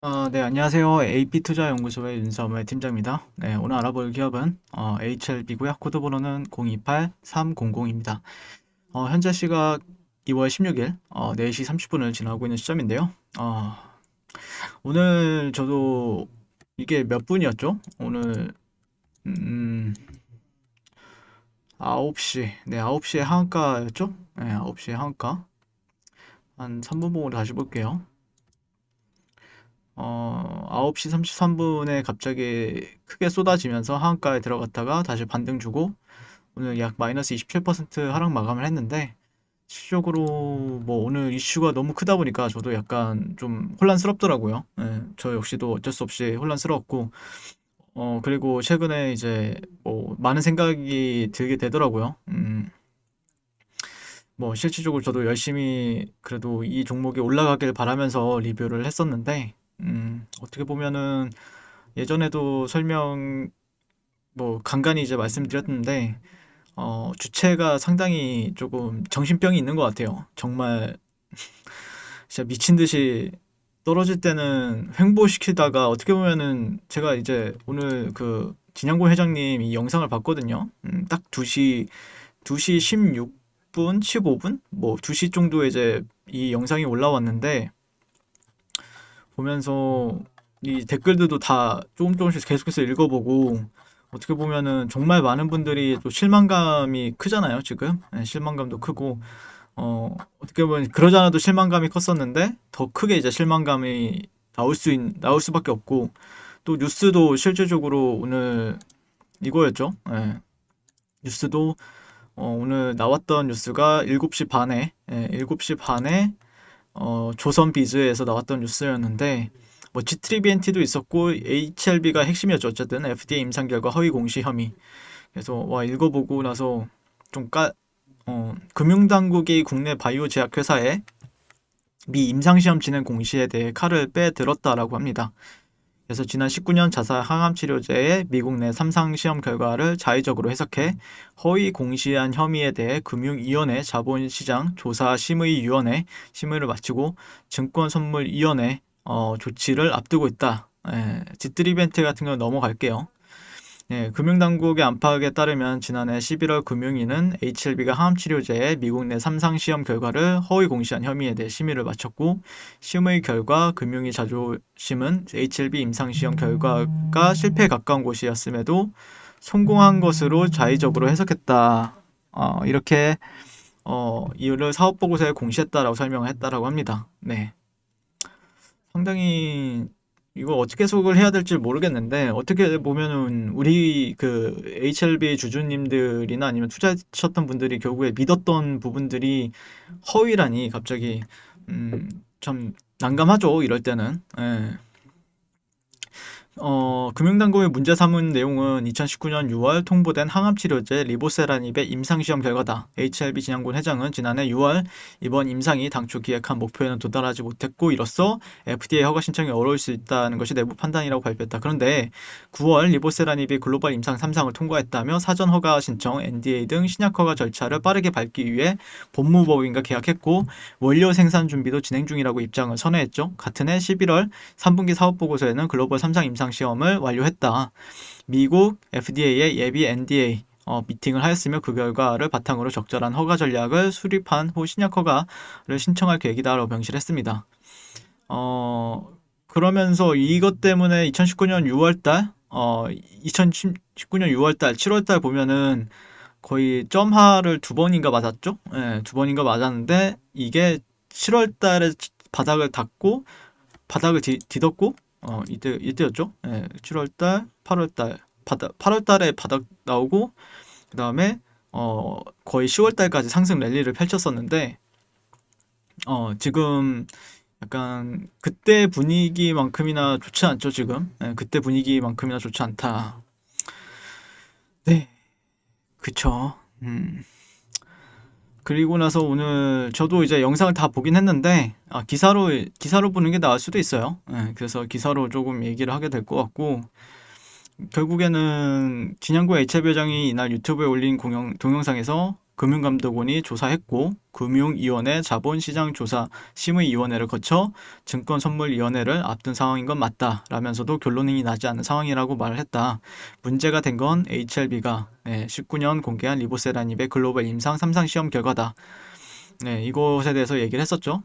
네, 안녕하세요. AP투자연구소의 윤섬의 팀장입니다. 네, 오늘 알아볼 기업은 HLB고요. 코드번호는 028-300입니다. 현재 시각 2월 16일 4시 30분을 지나고 있는 시점인데요. 오늘 저도 이게 몇 분이었죠? 오늘 9시, 네, 9시에 하한가였죠? 네, 9시에 하한가. 한 3분 봉으로 다시 볼게요. 9시 33분에 갑자기 크게 쏟아지면서 하한가에 들어갔다가 다시 반등 주고 오늘 약 마이너스 27% 하락 마감을 했는데 실질적으로 뭐 오늘 이슈가 너무 크다 보니까 저도 약간 좀 혼란스럽더라고요. 예, 저 역시도 어쩔 수 없이 혼란스러웠고 그리고 최근에 이제 뭐 많은 생각이 들게 되더라고요. 뭐 실질적으로 저도 열심히 그래도 이 종목이 올라가길 바라면서 리뷰를 했었는데 어떻게 보면은 예전에도 뭐 간간히 이제 말씀드렸는데 주체가 상당히 조금 정신병이 있는 것 같아요. 정말 진짜 미친 듯이 떨어질 때는 횡보시키다가 어떻게 보면은 제가 이제 오늘 그 진양고 회장님 이 영상을 봤거든요. 딱 2시 16분, 15분? 뭐 2시 정도에 이제 이 영상이 올라왔는데 보면서 이 댓글들도 다 조금 조금씩 계속해서 읽어보고 어떻게 보면은 정말 많은 분들이 또 실망감이 크잖아요, 지금. 네, 실망감도 크고 어떻게 보면 그러지 않아도 실망감이 컸었는데 더 크게 이제 실망감이 나올 수밖에 없고 또 뉴스도 실질적으로 오늘 이거였죠. 예, 뉴스도 오늘 나왔던 뉴스가 7시 반에 7시 반에 조선비즈에서 나왔던 뉴스였는데 뭐 G3BNT도 있었고 HLB가 핵심이었죠. 어쨌든 FDA 임상 결과 허위 공시 혐의. 그래서 와 읽어보고 나서 금융당국이 국내 바이오 제약회사에 미 임상시험 진행 공시에 대해 칼을 빼들었다라고 합니다. 그래서 지난 19년 자사 항암 치료제의 미국 내 3상 시험 결과를 자의적으로 해석해 허위 공시한 혐의에 대해 금융위원회 자본시장 조사심의위원회 심의를 마치고 증권선물위원회 조치를 앞두고 있다. 뒷드리벤트 같은 경우 넘어갈게요. 네, 금융당국의 안팎에 따르면 지난해 11월 금융위는 HLB가 항암치료제의 미국 내 3상 시험 결과를 허위 공시한 혐의에 대해 심의를 마쳤고 심의 결과 금융위 자조심은 HLB 임상시험 결과가 실패에 가까운 곳이었음에도 성공한 것으로 자의적으로 해석했다. 이렇게 이유를 사업보고서에 공시했다라고 설명을 했다라고 합니다. 네. 상당히 이거 어떻게 해석을 해야 될지 모르겠는데 어떻게 보면은 우리 그 HLB 주주님들이나 아니면 투자하셨던 분들이 결국에 믿었던 부분들이 허위라니 갑자기 참 난감하죠. 이럴 때는. 예. 금융당국의 문제 삼은 내용은 2019년 6월 통보된 항암치료제 리보세라닙의 임상시험 결과다. HLB 진양군 회장은 지난해 6월 이번 임상이 당초 기획한 목표에는 도달하지 못했고 이로써 FDA 허가 신청이 어려울 수 있다는 것이 내부 판단이라고 발표했다. 그런데 9월 리보세라닙이 글로벌 임상 3상을 통과했다며 사전 허가 신청, NDA 등 신약 허가 절차를 빠르게 밟기 위해 법무법인과 계약했고 원료 생산 준비도 진행 중이라고 입장을 선회했죠. 같은 해 11월 3분기 사업보고서에는 글로벌 3상 임상 시험을 완료했다. 미국 FDA의 예비 NDA 미팅을 하였으며 그 결과를 바탕으로 적절한 허가 전략을 수립한 후 신약 허가를 신청할 계획이다라고 명시를 했습니다. 그러면서 이것 때문에 2019년 6월달 2019년 6월달 7월달 보면은 거의 점하를 두 번인가 맞았죠? 예, 두 번인가 맞았는데 이게 7월달에 바닥을 닫고 바닥을 뒤덮고 이때였죠. 예, 7월달, 8월달 8월달에 바닥 나오고 그 다음에 거의 10월달까지 상승 랠리를 펼쳤었는데 지금 약간 그때 분위기만큼이나 좋지 않죠 지금. 예, 그때 분위기만큼이나 좋지 않다. 네, 그쵸. 그리고 나서 오늘 저도 이제 영상을 다 보긴 했는데 기사로 보는 게 나을 수도 있어요. 예, 그래서 기사로 조금 얘기를 하게 될 것 같고 결국에는 진양구 HLB 회장이 이날 유튜브에 올린 동영상에서 금융감독원이 조사했고 금융위원회 자본시장조사 심의위원회를 거쳐 증권선물위원회를 앞둔 상황인 건 맞다 라면서도 결론이 나지 않은 상황이라고 말을 했다. 문제가 된 건 HLB가 19년 공개한 리보세라닙의 글로벌 임상 3상 시험 결과다. 네, 이것에 대해서 얘기를 했었죠.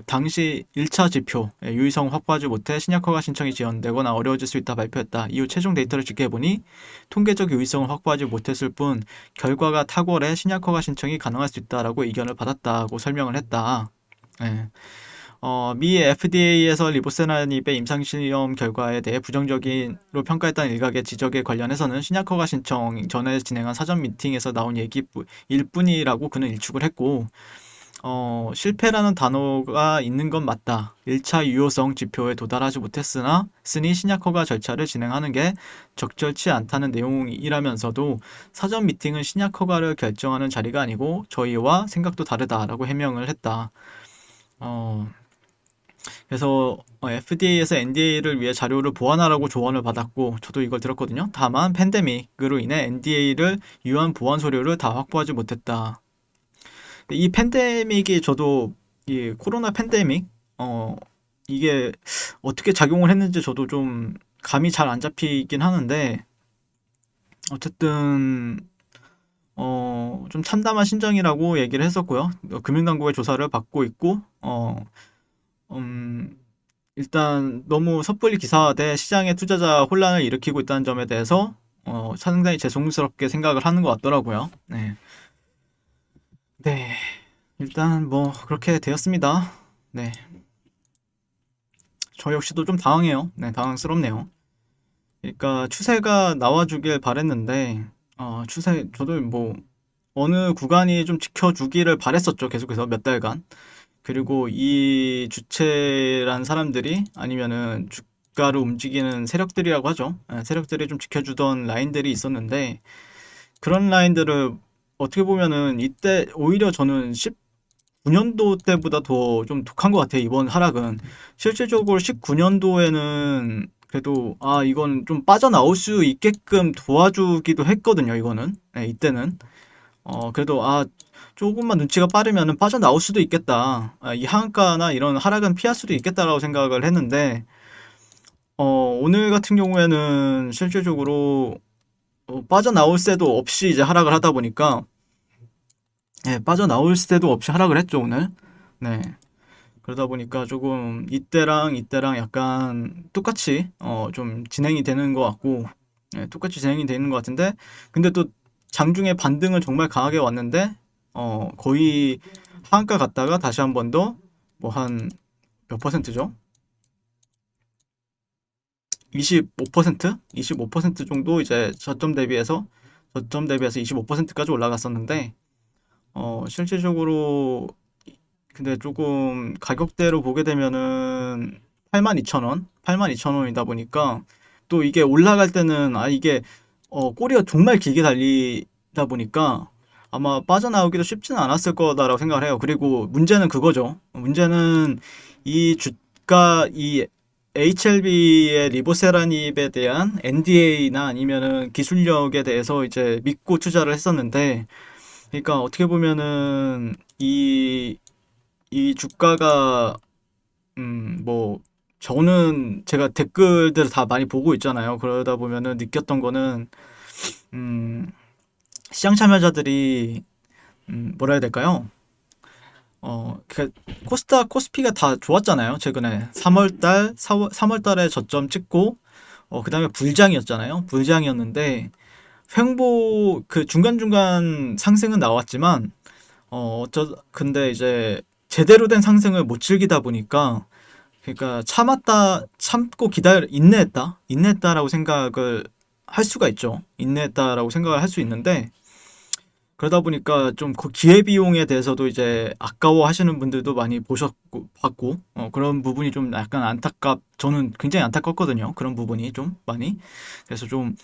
당시 1차 지표 유의성을 확보하지 못해 신약 허가 신청이 지연되거나 어려워질 수 있다 발표했다. 이후 최종 데이터를 집계해보니 통계적 유의성을 확보하지 못했을 뿐 결과가 탁월해 신약 허가 신청이 가능할 수 있다라고 의견을 받았다고 설명을 했다. 네. 미 FDA에서 리보세라닙의 임상시험 결과에 대해 부정적으로 평가했다는 일각의 지적에 관련해서는 신약 허가 신청 전에 진행한 사전 미팅에서 나온 얘기일 뿐이라고 그는 일축을 했고 실패라는 단어가 있는 건 맞다. 1차 유효성 지표에 도달하지 못했으니 신약 허가 절차를 진행하는 게 적절치 않다는 내용이라면서도 사전 미팅은 신약 허가를 결정하는 자리가 아니고 저희와 생각도 다르다라고 해명을 했다. 그래서 FDA에서 NDA를 위해 자료를 보완하라고 조언을 받았고 저도 이걸 들었거든요. 다만 팬데믹으로 인해 NDA를 위한 보완 서류를 다 확보하지 못했다. 이 팬데믹이 저도 이 코로나 팬데믹 이게 어떻게 작용을 했는지 저도 좀 감이 잘 안 잡히긴 하는데 어쨌든 좀 참담한 심정이라고 얘기를 했었고요. 금융당국의 조사를 받고 있고 일단 너무 섣불리 기사화돼 시장의 투자자 혼란을 일으키고 있다는 점에 대해서 상당히 죄송스럽게 생각을 하는 것 같더라고요. 네. 네. 일단 뭐 그렇게 되었습니다. 네. 저 역시도 좀 당황해요. 네, 당황스럽네요. 그러니까 추세가 나와주길 바랬는데 추세 저도 뭐 어느 구간이 좀 지켜주기를 바랬었죠. 계속해서 몇 달간. 그리고 이 주체란 사람들이 아니면은 주가를 움직이는 세력들이라고 하죠. 세력들이 좀 지켜주던 라인들이 있었는데 그런 라인들을 어떻게 보면은 이때 오히려 저는 19년도 때보다 더 좀 독한 것 같아요. 이번 하락은 실질적으로 19년도에는 그래도 이건 좀 빠져나올 수 있게끔 도와주기도 했거든요. 이거는 이때는 그래도 조금만 눈치가 빠르면은 빠져나올 수도 있겠다. 이 하한가나 이런 하락은 피할 수도 있겠다라고 생각을 했는데 오늘 같은 경우에는 실질적으로 빠져나올 새도 없이 이제 하락을 하다 보니까 빠져나올 새도 없이 하락을 했죠, 오늘. 네. 그러다 보니까 조금 이때랑 약간 똑같이 좀 진행이 되는 것 같고, 똑같이 진행이 되는 것 같은데, 근데 또 장중에 반등은 정말 강하게 왔는데, 거의 하한가 갔다가 다시 한 번 더, 뭐 한 몇 퍼센트죠? 25%? 25% 정도 이제 저점 대비해서 25%까지 올라갔었는데, 실질적으로 근데 조금 가격대로 보게 되면은 82,000원, 82,000원이다 보니까 또 이게 올라갈 때는 이게 꼬리가 정말 길게 달리다 보니까 아마 빠져나오기도 쉽지는 않았을 거다라고 생각을 해요. 그리고 문제는 그거죠. 문제는 이 HLB의 리보세라닙에 대한 NDA나 아니면은 기술력에 대해서 이제 믿고 투자를 했었는데 그러니까 어떻게 보면은 이 주가가 뭐 저는 제가 댓글들을 다 많이 보고 있잖아요. 그러다 보면은 느꼈던 거는 음, 시장 참여자들이 뭐라 해야 될까요? 그 코스닥, 코스피가 다 좋았잖아요. 최근에 3월 달에 저점 찍고 그다음에 불장이었잖아요. 불장이었는데 횡보 그 중간중간 상승은 나왔지만 근데 이제 제대로 된 상승을 못 즐기다 보니까 그러니까 참고 인내했다라고 생각을 할 수가 있죠. 인내했다라고 생각을 할 수 있는데 그러다 보니까 좀 그 기회비용에 대해서도 이제 아까워하시는 분들도 많이 봤고 그런 부분이 좀 약간 저는 굉장히 안타깝거든요. 그런 부분이 좀 많이 그래서 좀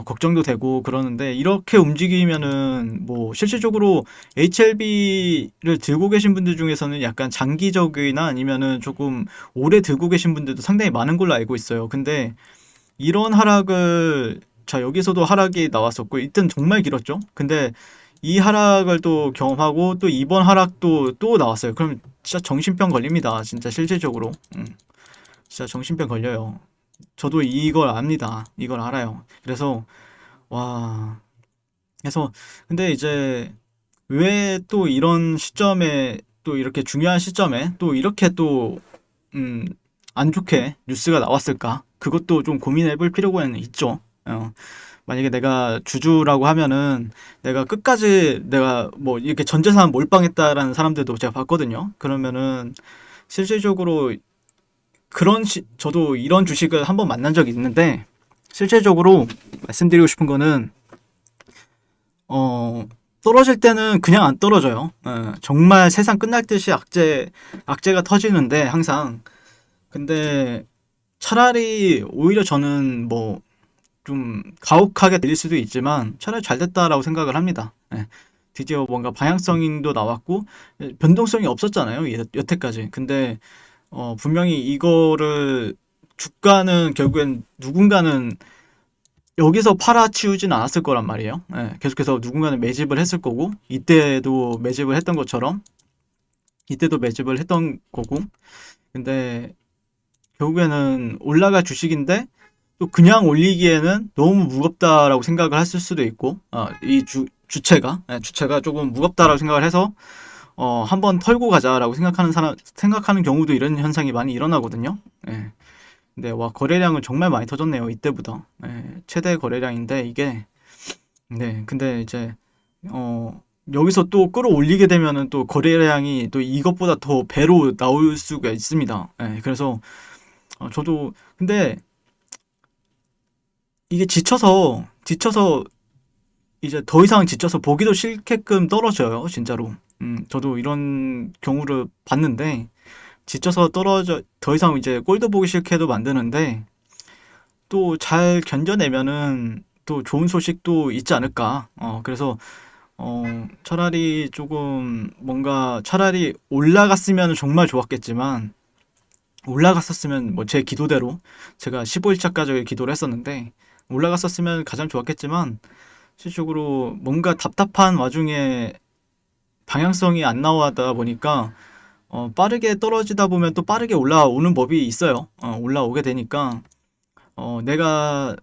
걱정도 되고 그러는데 이렇게 움직이면은 뭐 실질적으로 HLB를 들고 계신 분들 중에서는 약간 장기적이나 아니면은 조금 오래 들고 계신 분들도 상당히 많은 걸로 알고 있어요. 근데 이런 하락을 자 여기서도 하락이 나왔었고 이때는 정말 길었죠. 근데 이 하락을 또 경험하고 또 이번 하락도 또 나왔어요. 그럼 진짜 정신병 걸립니다. 진짜 실질적으로. 진짜 정신병 걸려요. 저도 이걸 압니다. 이걸 알아요. 그래서 와. 그래서 근데 이제 왜 또 이런 시점에 또 이렇게 중요한 시점에 또 이렇게 또 안 좋게 뉴스가 나왔을까? 그것도 좀 고민해 볼 필요가 있죠. 만약에 내가 주주라고 하면은 내가 끝까지 내가 뭐 이렇게 전 재산 몰빵했다라는 사람들도 제가 봤거든요. 그러면은 실질적으로 저도 이런 주식을 한번 만난 적이 있는데 실질적으로 말씀드리고 싶은 거는 떨어질 때는 그냥 안 떨어져요. 정말 세상 끝날 듯이 악재가 터지는데 항상. 근데 차라리 오히려 저는 뭐 좀 가혹하게 들릴 수도 있지만 차라리 잘 됐다라고 생각을 합니다. 드디어 뭔가 방향성도 나왔고 변동성이 없었잖아요. 여태까지. 근데 분명히 이거를 주가는 결국엔 누군가는 여기서 팔아치우진 않았을 거란 말이에요. 계속해서 누군가는 매집을 했을 거고 이때도 매집을 했던 것처럼 이때도 매집을 했던 거고 근데 결국에는 올라갈 주식인데 또 그냥 올리기에는 너무 무겁다라고 생각을 했을 수도 있고 이 주체가 조금 무겁다라고 생각을 해서 한번 털고 가자라고 생각하는 경우도 이런 현상이 많이 일어나거든요. 근데 와 거래량은 정말 많이 터졌네요. 이때보다 최대 거래량인데 이게 네 근데 이제 여기서 또 끌어올리게 되면은 또 거래량이 또 이것보다 더 배로 나올 수가 있습니다. 그래서 저도 근데 이게 지쳐서 이제 더 이상 지쳐서 보기도 싫게끔 떨어져요, 진짜로. 저도 이런 경우를 봤는데 지쳐서 떨어져 더 이상 이제 꼴도 보기 싫게도 만드는데 또 잘 견뎌내면은 또 좋은 소식도 있지 않을까. 그래서 차라리 조금 뭔가 차라리 올라갔으면 정말 좋았겠지만 올라갔었으면 뭐 제 기도대로 제가 15일차까지 기도를 했었는데 올라갔었으면 가장 좋았겠지만 실질적으로 뭔가 답답한 와중에 방향성이 안 나오다 보니까 빠르게 떨어지다 보면 또 빠르게 올라오는 법이 있어요. 올라오게 되니까 내가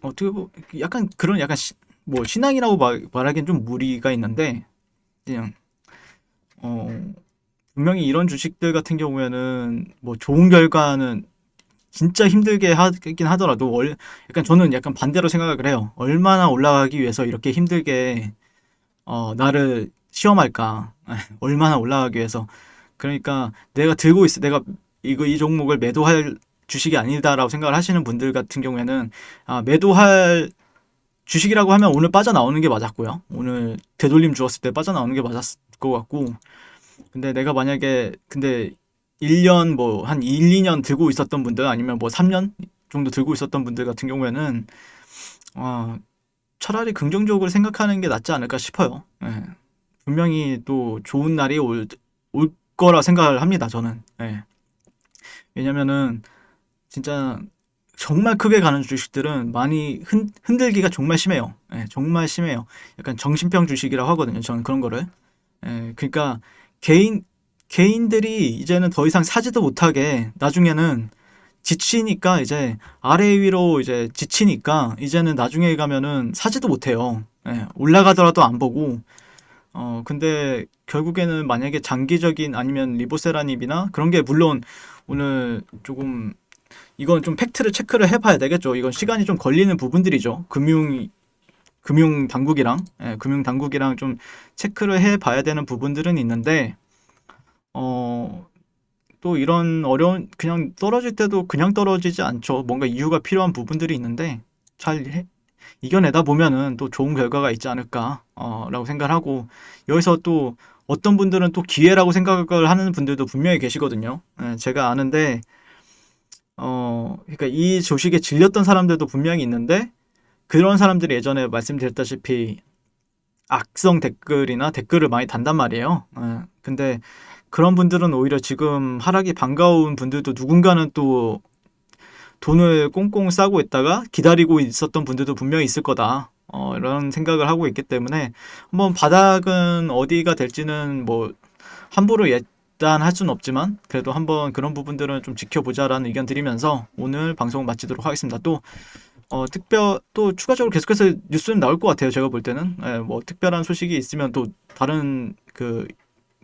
어떻게 약간 그런 약간 뭐 신앙이라고 말하기엔 좀 무리가 있는데 그냥 어, 분명히 이런 주식들 같은 경우에는 뭐 좋은 결과는 진짜 힘들게 하긴 하더라도 약간 저는 약간 반대로 생각을 해요. 얼마나 올라가기 위해서 이렇게 힘들게 나를 시험할까? 얼마나 올라가기 위해서. 그러니까 내가 이 종목을 매도할 주식이 아니다라고 생각을 하시는 분들 같은 경우에는 매도할 주식이라고 하면 오늘 빠져나오는 게 맞았고요. 오늘 되돌림 주었을 때 빠져나오는 게 맞았을 것 같고 근데 내가 만약에 근데 1년 뭐 한 1, 2년 들고 있었던 분들 아니면 뭐 3년 정도 들고 있었던 분들 같은 경우에는 아, 차라리 긍정적으로 생각하는 게 낫지 않을까 싶어요. 분명히 또 좋은 날이 올 거라 생각을 합니다, 저는. 왜냐면은 진짜 정말 크게 가는 주식들은 많이 흔들기가 정말 심해요. 정말 심해요. 약간 정신병 주식이라고 하거든요. 저는 그런 거를. 그러니까 개인 개인들이 이제는 더 이상 사지도 못하게 나중에는 지치니까 이제 아래 위로 이제 지치니까 이제는 나중에 가면은 사지도 못해요. 올라가더라도 안 보고 근데 결국에는 만약에 장기적인 아니면 리보세라닙이나 그런 게 물론 오늘 조금 이건 좀 팩트를 체크를 해봐야 되겠죠. 이건 시간이 좀 걸리는 부분들이죠. 금융 당국이랑 좀 체크를 해봐야 되는 부분들은 있는데 어, 또 이런 그냥 떨어질 때도 그냥 떨어지지 않죠. 뭔가 이유가 필요한 부분들이 있는데 이겨내다 보면은 또 좋은 결과가 있지 않을까, 라고 생각을 하고, 여기서 또 어떤 분들은 또 기회라고 생각을 하는 분들도 분명히 계시거든요. 제가 아는데, 그러니까 이 주식에 질렸던 사람들도 분명히 있는데, 그런 사람들이 예전에 말씀드렸다시피 악성 댓글이나 댓글을 많이 단단 말이에요. 근데 그런 분들은 오히려 지금 하락이 반가운 분들도 누군가는 또 돈을 꽁꽁 싸고 있다가 기다리고 있었던 분들도 분명히 있을 거다. 이런 생각을 하고 있기 때문에 한번 바닥은 어디가 될지는 뭐 함부로 예단할 수는 없지만 그래도 한번 그런 부분들은 좀 지켜보자라는 의견 드리면서 오늘 방송 마치도록 하겠습니다. 또 추가적으로 계속해서 뉴스는 나올 것 같아요. 제가 볼 때는 뭐 특별한 소식이 있으면 또 다른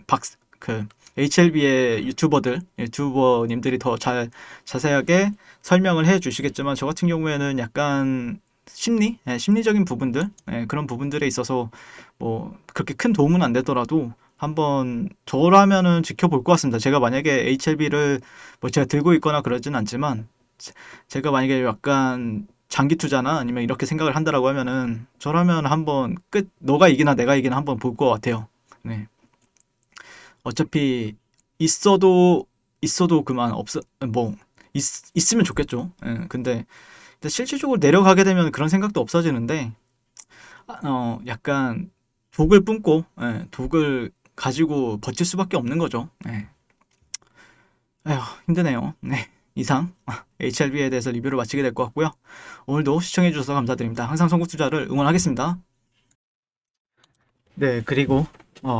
박, 그 HLB의 유튜버님들이 더 자세하게 설명을 해 주시겠지만 저 같은 경우에는 약간 심리적인 부분들, 그런 부분들에 있어서 뭐 그렇게 큰 도움은 안 되더라도 한번 저라면은 지켜볼 것 같습니다. 제가 만약에 HLB를 뭐 제가 들고 있거나 그러진 않지만 제가 만약에 약간 장기 투자나 아니면 이렇게 생각을 한다라고 하면은 저라면 한번 너가 이기나 내가 이기나 한번 볼 것 같아요. 네. 어차피 있어도 있어도 그만 없어 뭐 있으면 좋겠죠. 예, 근데 실질적으로 내려가게 되면 그런 생각도 없어지는데 약간 독을 뿜고 독을 가지고 버틸 수밖에 없는 거죠. 예. 에휴, 힘드네요. 네. 이상 HRB에 대해서 리뷰를 마치게 될 것 같고요. 오늘도 시청해 주셔서 감사드립니다. 항상 선국 투자를 응원하겠습니다. 네, 그리고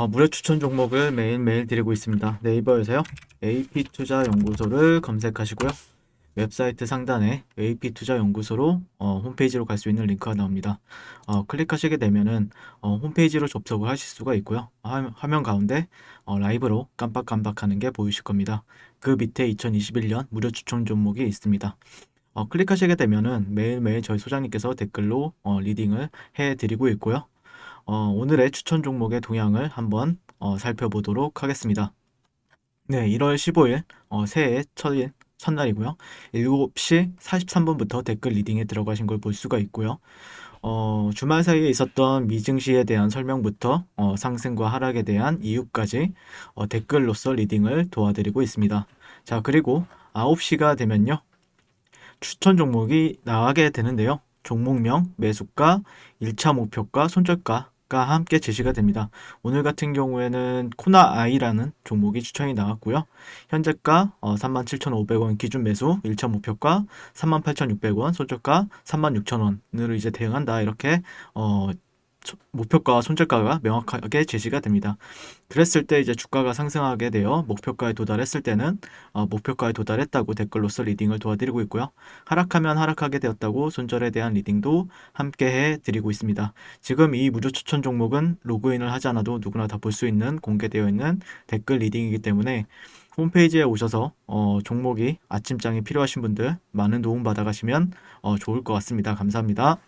무료 추천 종목을 매일매일 드리고 있습니다. 네이버에서요. AP투자연구소를 검색하시고요. 웹사이트 상단에 AP투자연구소로 홈페이지로 갈 수 있는 링크가 나옵니다. 클릭하시게 되면은 홈페이지로 접속을 하실 수가 있고요. 화면 가운데 라이브로 깜빡깜빡하는 게 보이실 겁니다. 그 밑에 2021년 무료 추천 종목이 있습니다. 클릭하시게 되면은 매일매일 저희 소장님께서 댓글로 리딩을 해드리고 있고요. 오늘의 추천 종목의 동향을 한번 살펴보도록 하겠습니다. 네, 1월 15일 새해 첫날이고요. 7시 43분부터 댓글 리딩에 들어가신 걸 볼 수가 있고요. 주말 사이에 있었던 미증시에 대한 설명부터 상승과 하락에 대한 이유까지 댓글로서 리딩을 도와드리고 있습니다. 자, 그리고 9시가 되면요. 추천 종목이 나가게 되는데요. 종목명, 매수가, 1차 목표가, 손절가가 함께 제시가 됩니다. 오늘 같은 경우에는 코나아이라는 종목이 추천이 나왔고요. 현재가 37,500원 기준 매수, 1차 목표가 38,600원, 손절가 36,000원으로 이제 대응한다. 이렇게 목표가와 손절가가 명확하게 제시가 됩니다. 그랬을 때 이제 주가가 상승하게 되어 목표가에 도달했을 때는 목표가에 도달했다고 댓글로서 리딩을 도와드리고 있고요. 하락하면 하락하게 되었다고 손절에 대한 리딩도 함께 해드리고 있습니다. 지금 이 무료 추천 종목은 로그인을 하지 않아도 누구나 다 볼 수 있는 공개되어 있는 댓글 리딩이기 때문에 홈페이지에 오셔서 종목이 아침장이 필요하신 분들 많은 도움 받아가시면 좋을 것 같습니다. 감사합니다.